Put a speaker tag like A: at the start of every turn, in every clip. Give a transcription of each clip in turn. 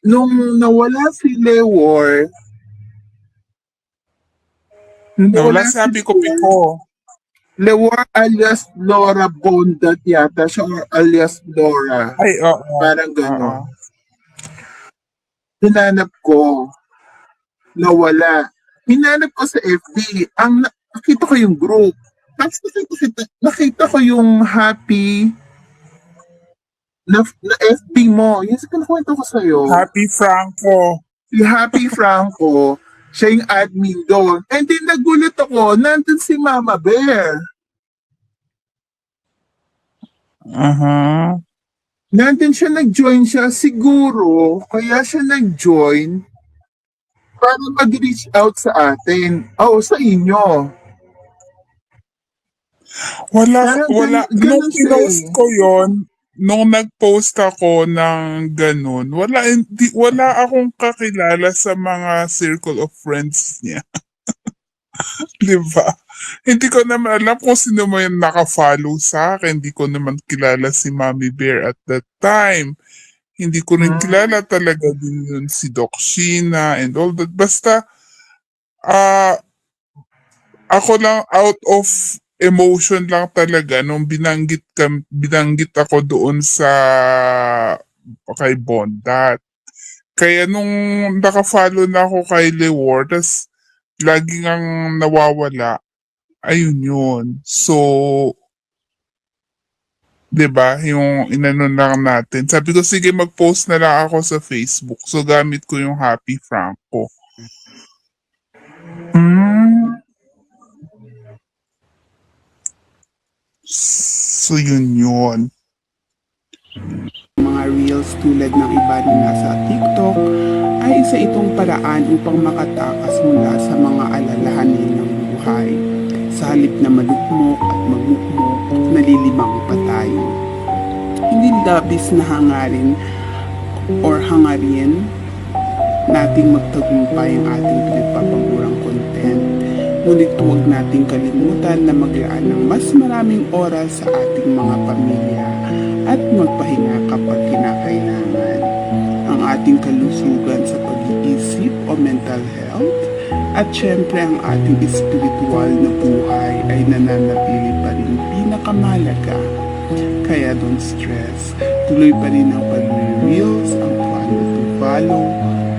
A: nung nawala si Lewor,
B: Nawala
A: nawala
B: si
A: si
B: Happy
A: Lewor,
B: Kopiko.
A: Lewor alias Laura Bondat yata siya or alias Laura.
B: Ay, oo.
A: Parang
B: Oo.
A: ganon. Hinanap ko, nawala. Hinanap ko sa FB, nakita ko yung group. Tapos nakita ko yung happy na FB mo. Yung sa kinakwento ko sa'yo,
B: Happy Franco.
A: si Happy Franco, siya yung admin doon. And then nagulat ako, nandun si Mama Bear.
B: Uh-huh.
A: Nandun siya, nag-join siya. Siguro, kaya siya nag-join para mag-reach out sa atin. Oo, sa inyo. Parang
B: Wala. Nung
A: ganun siya
B: pinost
A: eh.
B: ko yon, nung nag-post ako ng ganun, wala akong kakilala sa mga circle of friends niya. Di ba? Hindi ko naman alam kung sino mo yung naka-follow sa akin. Hindi ko naman kilala si Mommy Bear at that time. Hindi ko rin
A: Hmm.
B: kilala talaga din yun si Doc Sheena and all that. Basta, ah, ako lang out of emotion lang talaga nung binanggit ako doon sa kay Bondat. Kaya nung naka-follow na ako kay Lewor, tas lagi ngang nawawala, ayun yun. So, 'di ba, yung inano lang natin. Sabi ko, sige mag-post na lang ako sa Facebook. So, gamit ko yung Happy Franco.
A: Hmm.
B: So, yun yun.
C: Mga reels tulad ng iba na nasa TikTok ay isa itong paraan upang makatakas mula sa mga alalahanin ng buhay. Sa halip na malugmok at magmukmok, nalilimang pa tayo. Hindi labis na hangarin or hangarin nating magtagumpay ang ating pinagpapagurang content. Ngunit huwag nating kalimutan na maglaan ng mas maraming oras sa ating mga pamilya at magpahinga kapag kinakailangan. Ang ating kalusugan sa pag-iisip o mental health at syempre ang ating espiritual na buhay ay nananatili pa rin pinakamalaga. Kaya don't stress, tuloy pa rin ang pag-reels, ang follow to follow,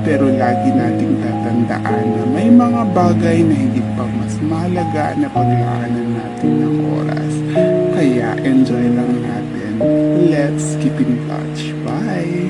C: pero lagi nating tatandaan na may mga bagay na hindi pa mas mahalaga na paglaanan natin ng oras. Kaya enjoy lang natin. Let's keep in touch. Bye!